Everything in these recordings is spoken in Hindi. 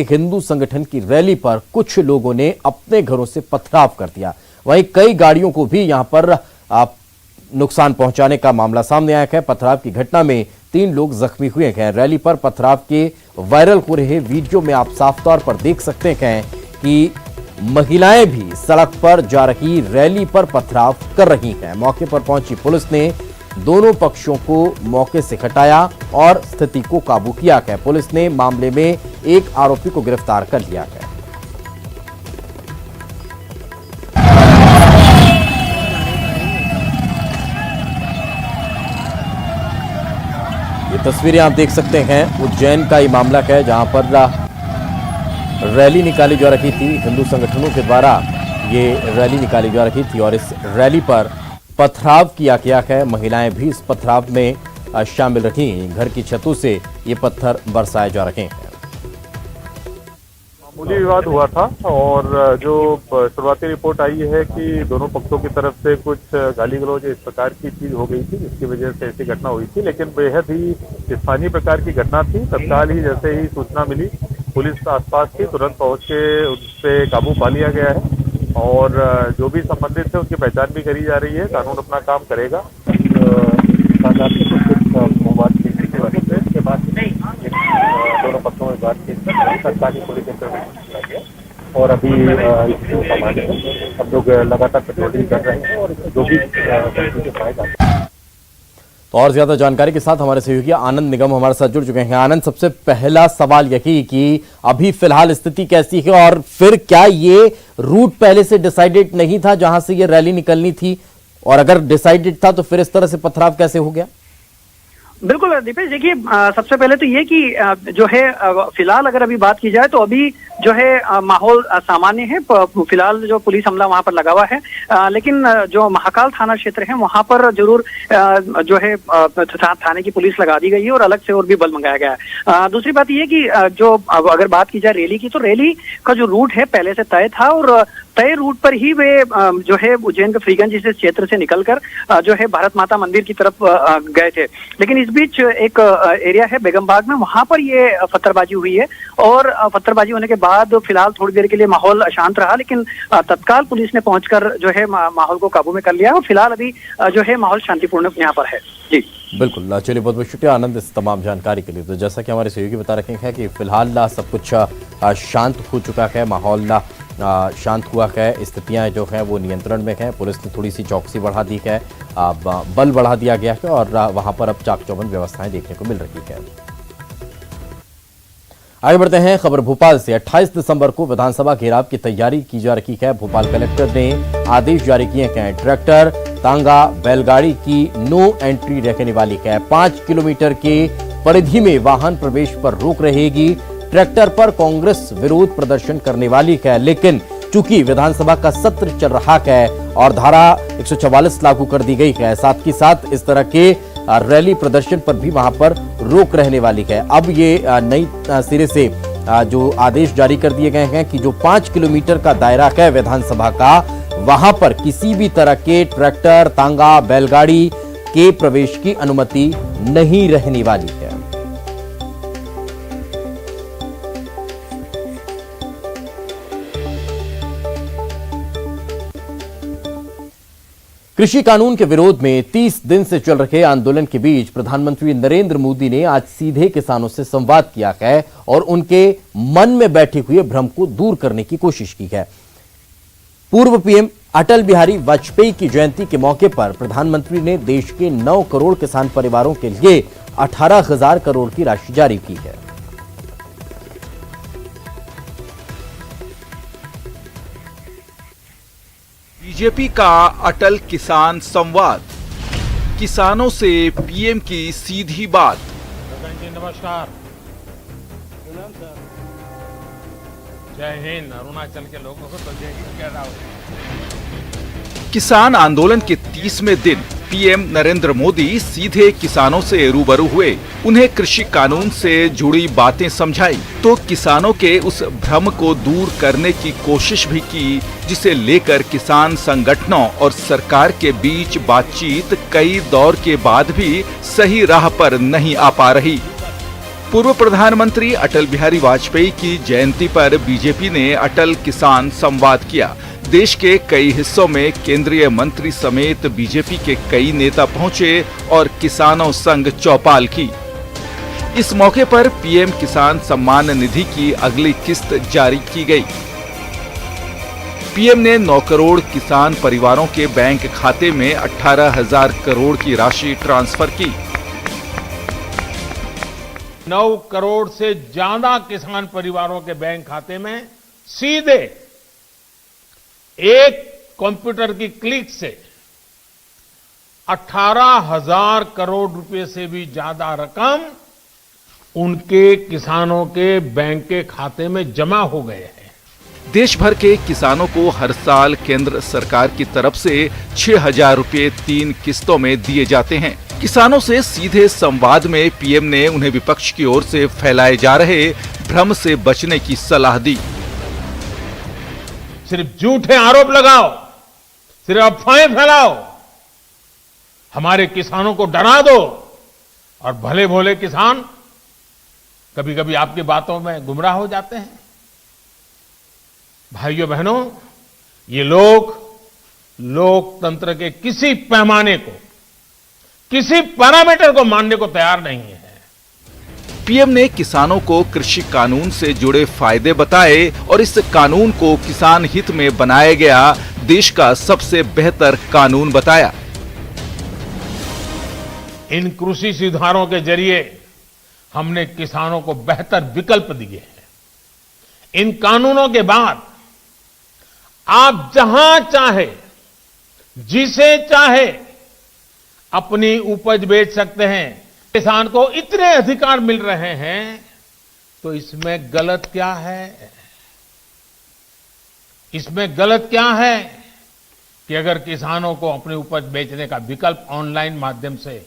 हिंदू संगठन की रैली पर कुछ लोगों ने अपने घरों से पथराव कर दिया। वहीं कई गाड़ियों को भी यहां पर नुकसान पहुंचाने का मामला सामने आया है। पथराव की घटना में 3 लोग जख्मी हुए हैं। रैली पर पथराव के वायरल हो रहे वीडियो में आप साफ तौर पर देख सकते हैं कि महिलाएं भी सड़क पर जा रही रैली पर पथराव कर रही हैं। मौके पर पहुंची पुलिस ने दोनों पक्षों को मौके से हटाया और स्थिति को काबू किया है। पुलिस ने मामले में एक आरोपी को गिरफ्तार कर लिया है। ये तस्वीरें आप देख सकते हैं, उज्जैन का ये मामला है जहां पर रैली निकाली जा रही थी। हिंदू संगठनों के द्वारा ये रैली निकाली जा रही थी और इस रैली पर पथराव किया गया है। महिलाएं भी इस पथराव में शामिल रही। घर की छतों से ये पत्थर बरसाए जा रहे हैं। मामूली विवाद हुआ था और जो शुरुआती रिपोर्ट आई है कि दोनों पक्षों की तरफ से कुछ गाली गलौज इस प्रकार की चीज हो गई थी, जिसकी वजह से ऐसी घटना हुई थी। लेकिन बेहद ही स्थानीय प्रकार की घटना थी। तत्काल ही जैसे ही सूचना मिली, पुलिस आसपास थी, तुरंत पहुंच के उस पर काबू पा लिया गया है और जो भी संबंधित है उसकी पहचान भी करी जा रही है। कानून अपना काम करेगा। इसके बाद दोनों पक्षों में बातचीत सरकारी पुलिस इंटरवेंशन किया गया और अभी सामान्य है। हम लोग लगातार पेट्रोलिंग कर रहे हैं और जो भी पाए जाते हैं। तो और ज्यादा जानकारी के साथ हमारे सहयोगी आनंद निगम हमारे साथ जुड़ चुके हैं। आनंद, सबसे पहला सवाल यही कि अभी फिलहाल स्थिति कैसी है और फिर क्या ये रूट पहले से डिसाइडेड नहीं था जहां से ये रैली निकलनी थी, और अगर डिसाइडेड था तो फिर इस तरह से पथराव कैसे हो गया? बिल्कुल दीपेश, देखिए सबसे पहले तो ये कि जो है फिलहाल अगर अभी बात की जाए तो अभी जो है माहौल सामान्य है। फिलहाल जो पुलिस हमला वहां पर लगा हुआ है, लेकिन जो महाकाल थाना क्षेत्र है वहां पर जरूर जो है थाने की पुलिस लगा दी गई है और अलग से और भी बल मंगाया गया है। दूसरी बात ये कि जो अगर बात की जाए रैली की, तो रैली का जो रूट है पहले से तय था और तय रूट पर ही वे जो है उज्जैन के फ्रीगंज इस क्षेत्र से निकलकर जो है भारत माता मंदिर की तरफ गए थे। लेकिन इस बीच एक एरिया है बेगमबाग में, वहां पर ये पत्थरबाजी हुई है और पत्थरबाजी होने के बाद फिलहाल थोड़ी देर के लिए माहौल शांत रहा, लेकिन तत्काल पुलिस ने पहुंचकर जो है माहौल को काबू में कर लिया और फिलहाल अभी जो है माहौल शांतिपूर्ण यहाँ पर है। जी बिल्कुल, चलिए बहुत बहुत शुक्रिया आनंद इस तमाम जानकारी के लिए। तो जैसा कि हमारे सहयोगी बता रहे हैं कि फिलहाल सब कुछ शांत हो चुका है, माहौल शांत हुआ है, स्थितियां जो है वो नियंत्रण में है। पुलिस ने थोड़ी सी चौकसी बढ़ा दी है, बल बढ़ा दिया गया है और वहां पर अब चाक चौबंद व्यवस्थाएं देखने को मिल रही है। आगे बढ़ते हैं खबर भोपाल से। 28 दिसंबर को विधानसभा घेराव की तैयारी की जा रही है। भोपाल कलेक्टर ने आदेश जारी किए हैं। ट्रैक्टर, तांगा, बैलगाड़ी की नो एंट्री रहने वाली है। 5 किलोमीटर के परिधि में वाहन प्रवेश पर रोक रहेगी। ट्रैक्टर पर कांग्रेस विरोध प्रदर्शन करने वाली है, लेकिन चूंकि विधानसभा का सत्र चल रहा है और धारा 144 लागू कर दी गई है, साथ ही साथ इस तरह के रैली प्रदर्शन पर भी वहां पर रोक रहने वाली है। अब ये नई सिरे से जो आदेश जारी कर दिए गए हैं कि जो 5 किलोमीटर का दायरा है विधानसभा का, वहां पर किसी भी तरह के ट्रैक्टर, तांगा, बैलगाड़ी के प्रवेश की अनुमति नहीं रहने वाली है। कृषि कानून के विरोध में 30 दिन से चल रहे आंदोलन के बीच प्रधानमंत्री नरेंद्र मोदी ने आज सीधे किसानों से संवाद किया है और उनके मन में बैठे हुए भ्रम को दूर करने की कोशिश की है। पूर्व पीएम अटल बिहारी वाजपेयी की जयंती के मौके पर प्रधानमंत्री ने देश के 9 करोड़ किसान परिवारों के लिए 18,000 करोड़ की राशि जारी की है। बीजेपी का अटल किसान संवाद, किसानों से पीएम की सीधी बात। नमस्कार, जय हिंद। अरुणाचल के लोगों को तो जय हिंद कह रहा हूं। किसान आंदोलन के 30वें दिन पीएम नरेंद्र मोदी सीधे किसानों से रूबरू हुए, उन्हें कृषि कानून से जुड़ी बातें समझाई तो किसानों के उस भ्रम को दूर करने की कोशिश भी की, जिसे लेकर किसान संगठनों और सरकार के बीच बातचीत कई दौर के बाद भी सही राह पर नहीं आ पा रही। पूर्व प्रधानमंत्री अटल बिहारी वाजपेयी की जयंती पर बीजेपी ने अटल किसान संवाद किया। देश के कई हिस्सों में केंद्रीय मंत्री समेत बीजेपी के कई नेता पहुंचे और किसानों संग चौपाल की। इस मौके पर पीएम किसान सम्मान निधि की अगली किस्त जारी की गई। पीएम ने 9 करोड़ किसान परिवारों के बैंक खाते में 18,000 करोड़ की राशि ट्रांसफर की। 9 करोड़ से ज्यादा किसान परिवारों के बैंक खाते में सीधे एक कंप्यूटर की क्लिक से 18,000 करोड़ रुपए से भी ज्यादा रकम उनके किसानों के बैंक के खाते में जमा हो गए हैं। देश भर के किसानों को हर साल केंद्र सरकार की तरफ से 6,000 रुपए 3 किस्तों में दिए जाते हैं। किसानों से सीधे संवाद में पीएम ने उन्हें विपक्ष की ओर से फैलाए जा रहे भ्रम से बचने की सलाह दी। सिर्फ झूठे आरोप लगाओ, सिर्फ अफवाहें फैलाओ, हमारे किसानों को डरा दो और भले भोले किसान कभी कभी आपकी बातों में गुमराह हो जाते हैं। भाइयों बहनों, ये लोग लोकतंत्र के किसी पैमाने को, किसी पैरामीटर को मानने को तैयार नहीं है। पीएम ने किसानों को कृषि कानून से जुड़े फायदे बताए और इस कानून को किसान हित में बनाया गया देश का सबसे बेहतर कानून बताया। इन कृषि सुधारों के जरिए हमने किसानों को बेहतर विकल्प दिए हैं। इन कानूनों के बाद आप जहां चाहे, जिसे चाहे अपनी उपज बेच सकते हैं। किसान को इतने अधिकार मिल रहे हैं तो इसमें गलत क्या है? इसमें गलत क्या है कि अगर किसानों को अपनी उपज बेचने का विकल्प ऑनलाइन माध्यम से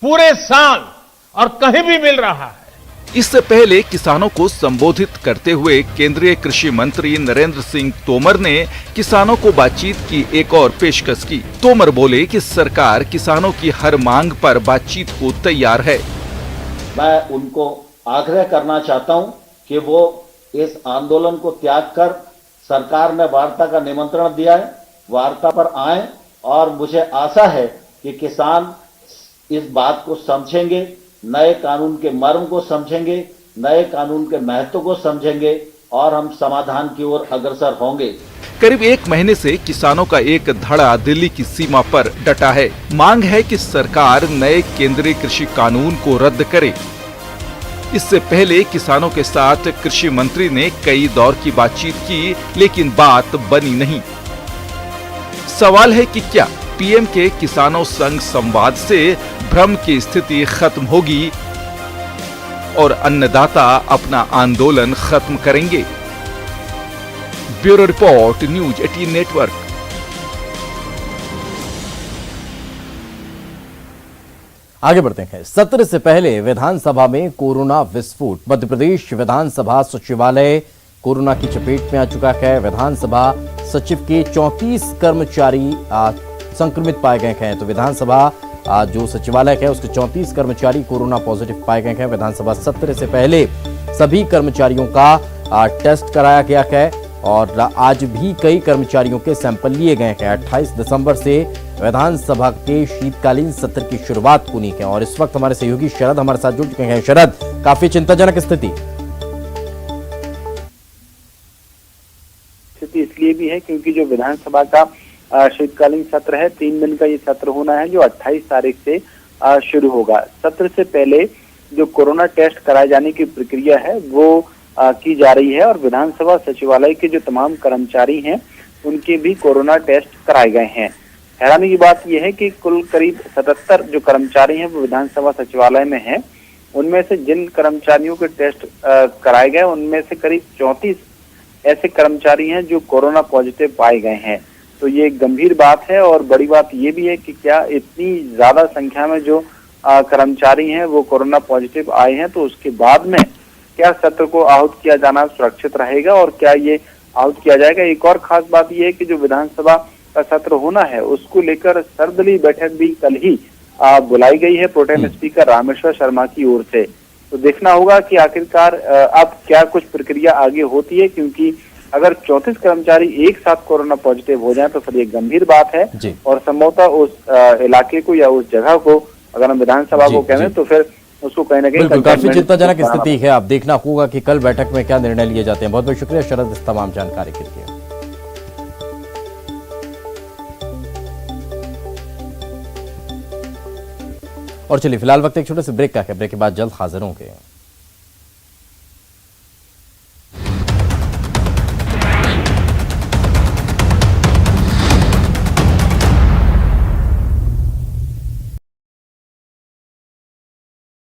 पूरे साल और कहीं भी मिल रहा है। इससे पहले किसानों को संबोधित करते हुए केंद्रीय कृषि मंत्री नरेंद्र सिंह तोमर ने किसानों को बातचीत की एक और पेशकश की। तोमर बोले कि सरकार किसानों की हर मांग पर बातचीत को तैयार है। मैं उनको आग्रह करना चाहता हूं कि वो इस आंदोलन को त्याग कर, सरकार ने वार्ता का निमंत्रण दिया है, वार्ता पर आए और मुझे आशा है कि किसान इस बात को समझेंगे, नए कानून के मर्म को समझेंगे, नए कानून के महत्व को समझेंगे और हम समाधान की ओर अग्रसर होंगे। करीब 1 महीने से किसानों का एक धड़ा दिल्ली की सीमा पर डटा है। मांग है कि सरकार नए केंद्रीय कृषि कानून को रद्द करे। इससे पहले किसानों के साथ कृषि मंत्री ने कई दौर की बातचीत की, लेकिन बात बनी नहीं। सवाल है कि क्या पीएम के किसानों संग संवाद से भ्रम की स्थिति खत्म होगी और अन्नदाता अपना आंदोलन खत्म करेंगे? Bureau report, news 18 network. आगे बढ़ते हैं। सत्र से पहले विधानसभा में कोरोना विस्फोट। मध्य प्रदेश विधानसभा सचिवालय कोरोना की चपेट में आ चुका है। विधानसभा सचिव के 34 कर्मचारी संक्रमित पाए गए हैं। तो विधानसभा जो सचिवालय है उसके 34 कर्मचारी कोरोना पॉजिटिव पाए गए हैं। विधानसभा सत्र से पहले सभी कर्मचारियों का टेस्ट कराया गया है और आज भी कई कर्मचारियों के सैंपल लिए गए हैं। 28 दिसंबर से विधानसभा के शीतकालीन सत्र की शुरुआत होनी है और इस वक्त हमारे सहयोगी शरद हमारे साथ जुड़ चुके हैं। शरद, काफी चिंताजनक स्थिति इसलिए भी है क्योंकि जो विधानसभा का शीतकालीन सत्र है, 3 दिन का ये सत्र होना है जो 28 तारीख से शुरू होगा। सत्र से पहले जो कोरोना टेस्ट कराए जाने की प्रक्रिया है वो की जा रही है और विधानसभा सचिवालय के जो तमाम कर्मचारी हैं उनके भी कोरोना टेस्ट कराए गए हैं। हैरानी की बात यह है कि कुल करीब 77 जो कर्मचारी हैं वो विधानसभा सचिवालय में हैं। उनमें से जिन कर्मचारियों के टेस्ट कराए गए उनमें से करीब 34 ऐसे कर्मचारी हैं जो कोरोना पॉजिटिव पाए गए हैं। तो ये एक गंभीर बात है और बड़ी बात ये भी है कि क्या इतनी ज्यादा संख्या में जो कर्मचारी हैं वो कोरोना पॉजिटिव आए हैं तो उसके बाद में क्या सत्र को आहूत किया जाना सुरक्षित रहेगा और क्या ये आहूत किया जाएगा। एक और खास बात ये है कि जो विधानसभा का सत्र होना है उसको लेकर सर्वदलीय बैठक भी कल ही बुलाई गई है प्रोटेम स्पीकर रामेश्वर शर्मा की ओर से। तो देखना होगा कि आखिरकार अब क्या कुछ प्रक्रिया आगे होती है, क्योंकि अगर 34 कर्मचारी एक साथ कोरोना पॉजिटिव हो जाए तो फिर ये गंभीर बात है और संभवतः उस इलाके को या उस जगह को अगर हम विधानसभा को कहें तो फिर उसको कहीं ना कहीं काफी चिंताजनक स्थिति है। अब देखना होगा कि कल बैठक में क्या निर्णय लिए जाते हैं। बहुत बहुत शुक्रिया शरद इस तमाम जानकारी के लिए। और चलिए फिलहाल वक्त एक छोटे से ब्रेक का है, ब्रेक के बाद जल्द हाजिर होंगे।